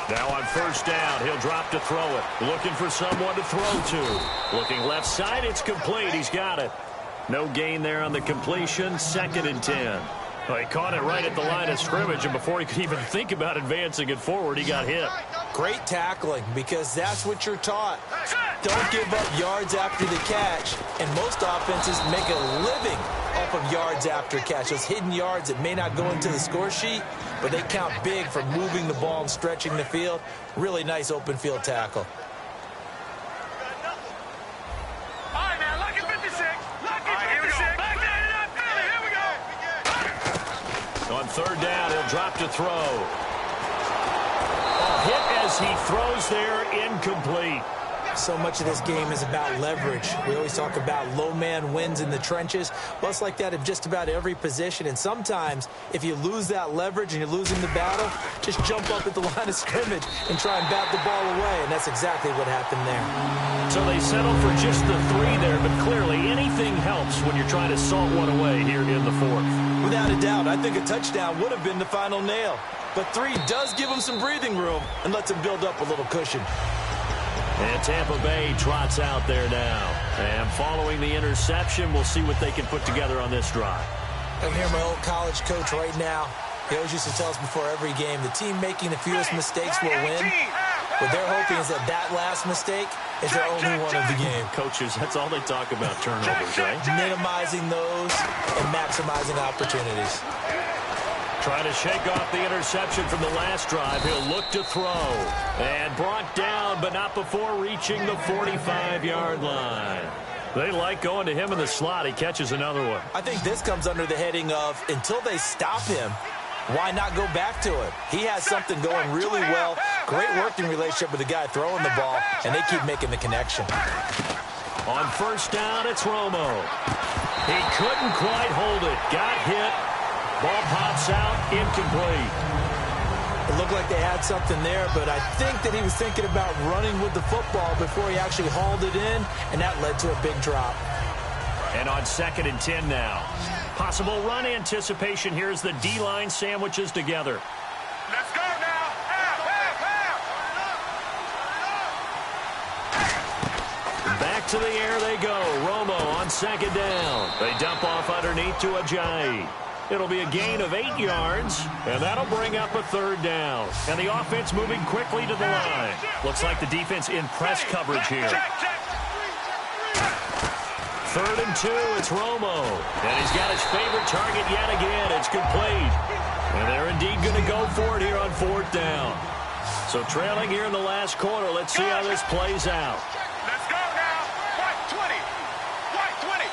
Now on first down, he'll drop to throw it. Looking for someone to throw to. Looking left side, it's complete. He's got it. No gain there on the completion. 2nd and 10. Well, he caught it right at the line of scrimmage, and before he could even think about advancing it forward, he got hit. Great tackling, because that's what you're taught. Don't give up yards after the catch, and most offenses make a living off of yards after catch. Those hidden yards that may not go into the score sheet, but they count big for moving the ball and stretching the field. Really nice open field tackle. All right, now, lucky 56. Lucky 56. Back there to that Philly. Here we go. On third down, he'll drop to throw. A hit as he throws there, incomplete. So much of this game is about leverage. We always talk about low man wins in the trenches. Well, it's like that at just about every position. And sometimes, if you lose that leverage and you're losing the battle, just jump up at the line of scrimmage and try and bat the ball away. And that's exactly what happened there. So they settle for just the 3 there, but clearly anything helps when you're trying to salt one away here in the fourth. Without a doubt, I think a touchdown would have been the final nail. But 3 does give them some breathing room and lets them build up a little cushion. And Tampa Bay trots out there now. And following the interception, we'll see what they can put together on this drive. I hear my old college coach right now. He always used to tell us before every game, the team making the fewest mistakes will win. What they're hoping is that last mistake is their only one of the game. Coaches, that's all they talk about, turnovers, right? Minimizing those and maximizing opportunities. Trying to shake off the interception from the last drive. He'll look to throw. And brought down, but not before reaching the 45-yard line. They like going to him in the slot. He catches another one. I think this comes under the heading of, until they stop him, why not go back to it? He has something going really well. Great working relationship with the guy throwing the ball, and they keep making the connection. On first down, it's Romo. He couldn't quite hold it. Got hit. Ball pops out, incomplete. It looked like they had something there, but I think that he was thinking about running with the football before he actually hauled it in, and that led to a big drop. And on 2nd and 10 now. Possible run anticipation here as the D-line sandwiches together. Let's go now. Back to the air they go. Romo on 2nd down. They dump off underneath to Ajayi. It'll be a gain of 8 yards, and that'll bring up a 3rd down. And the offense moving quickly to the line. Looks like the defense in press coverage here. 3rd and 2, it's Romo. And he's got his favorite target yet again. It's complete. And they're indeed going to go for it here on 4th down. So trailing here in the last quarter. Let's see how this plays out. Let's go now. White 20. White 20.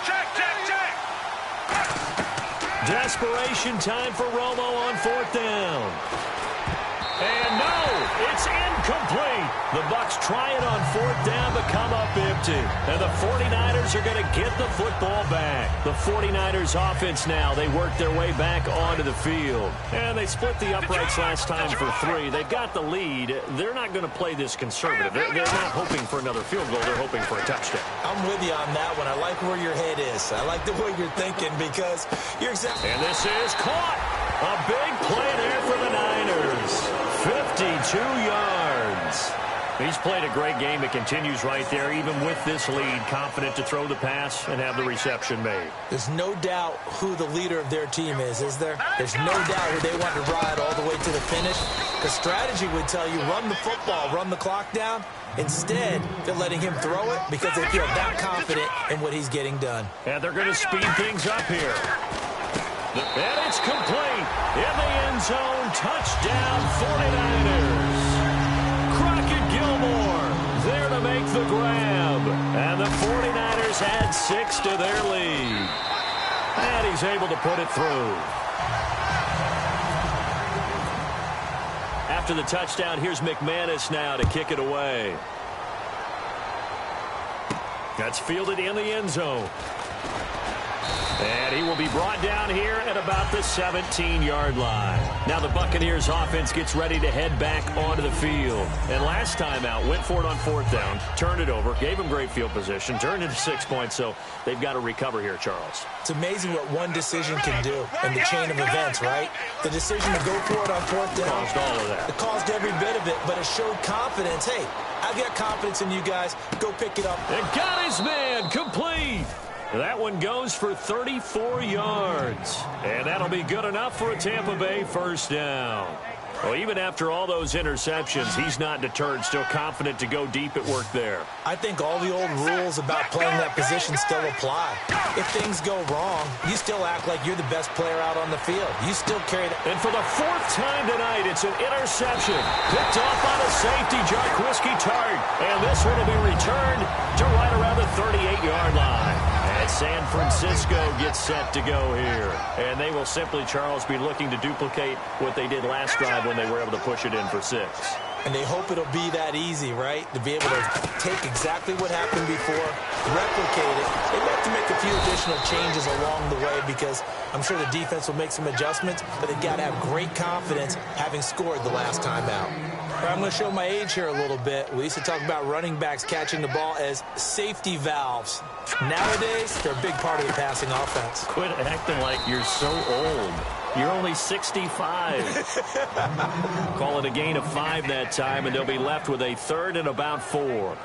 Check. Desperation time for Romo on 4th down. And no, it's incomplete. The Bucs try it on 4th down, but come up empty. And the 49ers are going to get the football back. The 49ers offense now, they work their way back onto the field. And they split the uprights last time for 3. They've got the lead. They're not going to play this conservative. They're not hoping for another field goal. They're hoping for a touchdown. I'm with you on that one. I like where your head is. I like the way you're thinking because you're exactly... And this is caught. A big play there for the Niners. 52 yards. He's played a great game. It continues right there, even with this lead, confident to throw the pass and have the reception made. There's no doubt who the leader of their team is there? There's no doubt who they want to ride all the way to the finish. The strategy would tell you, run the football, run the clock down. Instead, they're letting him throw it because they feel that confident in what he's getting done. And they're going to speed things up here. And it's complete. In the end zone, touchdown 49ers. Crockett Gilmore there to make the grab. And the 49ers add 6 to their lead. And he's able to put it through. After the touchdown, here's McManus now to kick it away. That's fielded in the end zone. And he will be brought down here at about the 17-yard line. Now the Buccaneers offense gets ready to head back onto the field. And last time out, went for it on 4th down, turned it over, gave them great field position, turned it to 6 points, so they've got to recover here, Charles. It's amazing what one decision can do in the chain of events, right? The decision to go for it on 4th down. Caused all of that. It caused every bit of it, but it showed confidence. Hey, I've got confidence in you guys. Go pick it up. And got his man complete. That one goes for 34 yards. And that'll be good enough for a Tampa Bay first down. Well, even after all those interceptions, he's not deterred, still confident to go deep at work there. I think all the old rules about playing that position still apply. If things go wrong, you still act like you're the best player out on the field. You still carry that. And for the 4th time tonight, it's an interception. Picked off on a safety, Jarquiski Tart. And this one will be returned to right around the 38-yard line. And San Francisco gets set to go here. And they will simply, Charles, be looking to duplicate what they did last drive when they were able to push it in for 6. And they hope it'll be that easy, right? To be able to take exactly what happened before, replicate it. They'd like to make a few additional changes along the way because I'm sure the defense will make some adjustments, but they've got to have great confidence having scored the last time out. I'm going to show my age here a little bit. We used to talk about running backs catching the ball as safety valves. Nowadays, they're a big part of the passing offense. Quit acting like you're so old. You're only 65. Call it a gain of 5 that time, and they'll be left with a 3rd and about 4.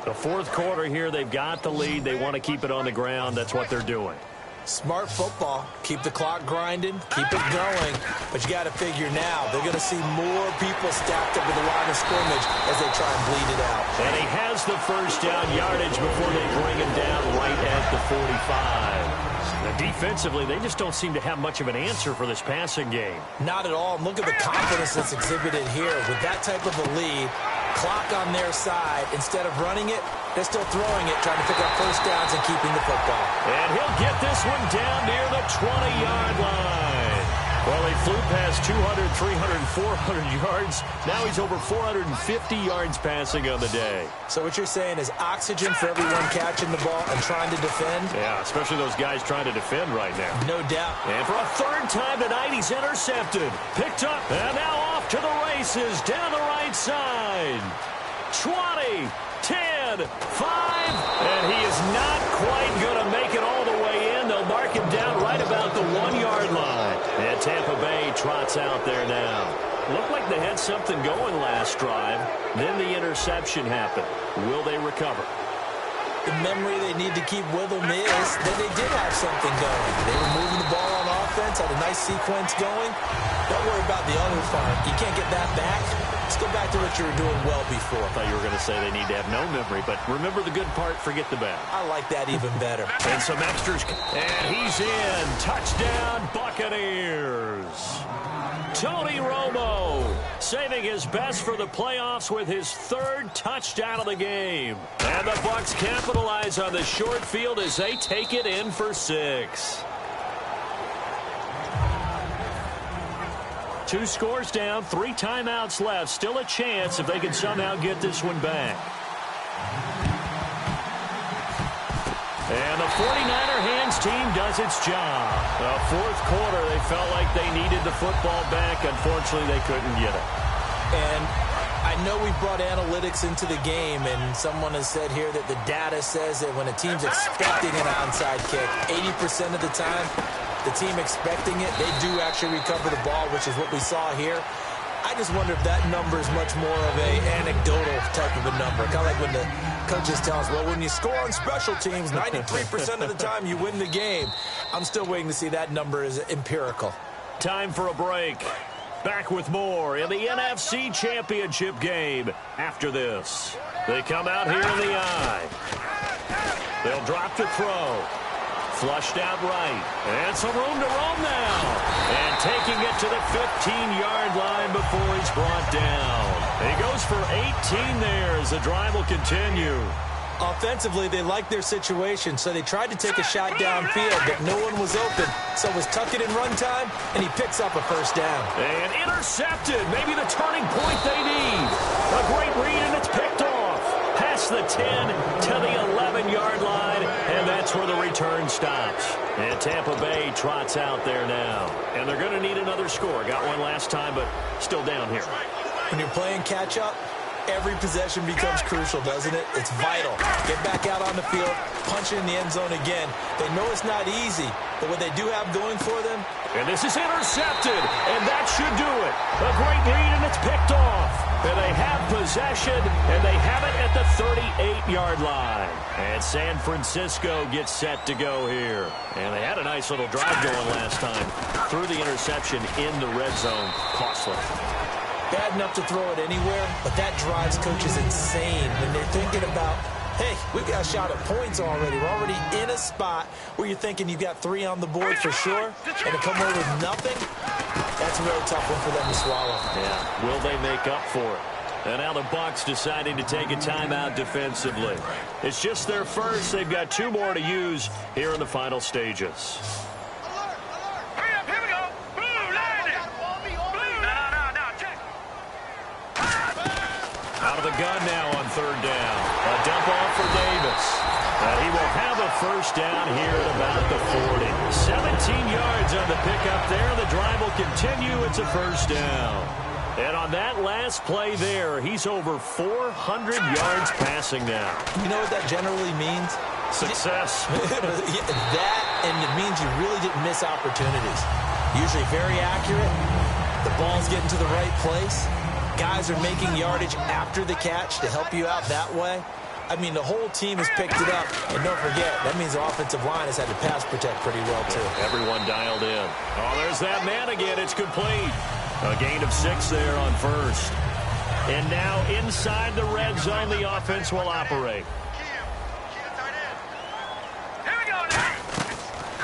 The fourth quarter here, they've got the lead. They want to keep it on the ground. That's what they're doing. Smart football. Keep the clock grinding. Keep it going. But you got to figure now, they're going to see more people stacked up at the line of scrimmage as they try and bleed it out. And he has the first down yardage before they bring him down right at the 45. Now, defensively, they just don't seem to have much of an answer for this passing game. Not at all. Look at the confidence that's exhibited here. With that type of a lead, clock on their side, instead of running it, they're still throwing it, trying to pick up first downs and keeping the football. And he'll get this one down near the 20-yard line. Well, he flew past 200, 300, 400 yards. Now he's over 450 yards passing on the day. So what you're saying is oxygen for everyone catching the ball and trying to defend? Yeah, especially those guys trying to defend right now. No doubt. And for a 3rd time tonight, he's intercepted. Picked up, and now off to the races down the right side. 20, 10, 5, and he is not quite going to make it all the way in. They'll mark him down right about the 1-yard line. And Tampa Bay trots out there now. Looked like they had something going last drive. Then the interception happened. Will they recover? The memory they need to keep with them is that they did have something going. They were moving the ball on offense, had a nice sequence going. Don't worry about the other part. You can't get that back. Let's go back to what you were doing well before. I thought you were going to say they need to have no memory, but remember the good part, forget the bad. I like that even better. And some extras. And he's in. Touchdown, Buccaneers. Tony Romo saving his best for the playoffs with his 3rd touchdown of the game. And the Bucs capitalize on the short field as they take it in for 6. 2 scores down, 3 timeouts left. Still a chance if they can somehow get this one back. And the 49er hands team does its job. The fourth quarter, they felt like they needed the football back. Unfortunately, they couldn't get it. And I know we brought analytics into the game, and someone has said here that the data says that when a team's expecting an onside kick, 80% of the time, the team expecting it, they do actually recover the ball, which is what we saw here. I just wonder if that number is much more of a anecdotal type of a number. Kind of like when the coaches tell us, well, when you score on special teams, 93% of the time you win the game. I'm still waiting to see that number is empirical. Time for a break. Back with more in the NFC Championship game after this. They come out here in the eye. They'll drop to throw. Flushed out right. And some room to roam now. And taking it to the 15-yard line before he's brought down. He goes for 18 there as the drive will continue. Offensively, they like their situation, so they tried to take a shot downfield, but no one was open. So it was tuck it in run time, and he picks up a first down. And intercepted. Maybe the turning point they need. A great read, and it's picked off. Past the 10 to the 11-yard line, and that's where the return stops. And Tampa Bay trots out there now. And they're going to need another score. Got one last time, but still down here. When you're playing catch-up, every possession becomes crucial, doesn't it? It's vital. Get back out on the field, punch it in the end zone again. They know it's not easy, but what they do have going for them. And this is intercepted, and that should do it. A great lead, and it's picked off. And they have possession, and they have it at the 38-yard line. And San Francisco gets set to go here. And they had a nice little drive going last time. Threw the interception in the red zone. Costly. Bad enough to throw it anywhere, but that drives coaches insane when they're thinking about, hey, we've got a shot at points already. We're already in a spot where you're thinking you've got 3 on the board for sure, and to come away with nothing, that's a really tough one for them to swallow. Yeah, will they make up for it? And now the Bucs deciding to take a timeout defensively. It's just their first. They've got 2 more to use here in the final stages. Out of the gun now on 3rd down. A dump off for Davis. He will have a first down here at about the 40. 17 yards on the pickup there. The drive will continue. It's a first down. And on that last play there, he's over 400 yards passing now. You know what that generally means? Success. That, and it means you really didn't miss opportunities. Usually very accurate. The ball's getting to the right place. Guys are making yardage after the catch to help you out that way. I mean, the whole team has picked it up. And don't forget, that means the offensive line has had to pass protect pretty well, too. Everyone dialed in. Oh, there's that man again. It's complete. A gain of 6 there on first. And now inside the red zone, the offense will operate. Here we go now.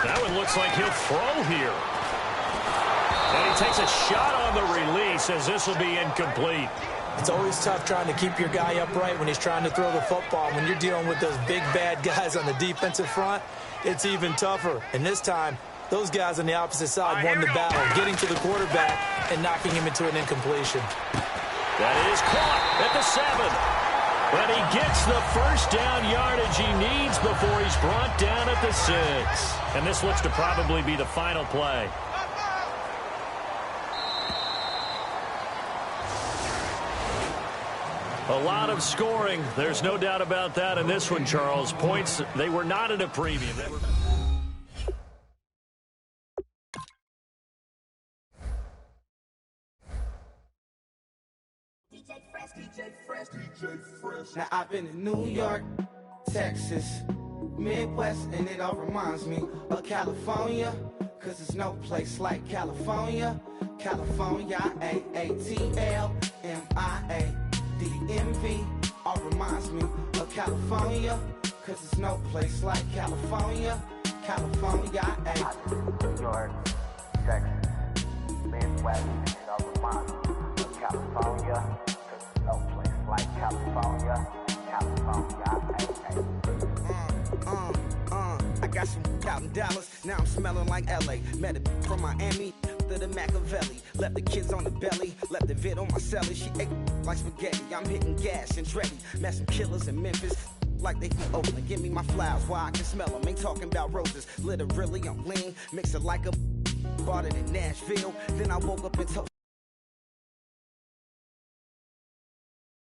That one looks like he'll throw here. And he takes a shot on the release as this will be incomplete. It's always tough trying to keep your guy upright when he's trying to throw the football. When you're dealing with those big, bad guys on the defensive front, it's even tougher. And this time, those guys on the opposite side won the battle, getting to the quarterback and knocking him into an incompletion. That is caught at the 7. But he gets the first down yardage he needs before he's brought down at the 6. And this looks to probably be the final play. A lot of scoring. There's no doubt about that in this one, Charles. Points, they were not at a premium. They were... Now I've been in New York, Texas, Midwest, and it all reminds me of California, cause there's no place like California. California, AATLMIA-DMV, all reminds me of California, cause there's no place like California. California, New York, Texas, Midwest, and it all reminds me of California, cause there's no place like California. California, I got some out in Dallas, now I'm smelling like LA. Met a from Miami, to the Machiavelli. Left the kids on the belly, left the vid on my celly. She ate like spaghetti, I'm hitting gas and Dreddy. Met some killers in Memphis, like they from Oakland. Give me my flowers while I can smell them. Ain't talking about roses, literally I'm lean. Mix it like a... Bought it in Nashville, then I woke up in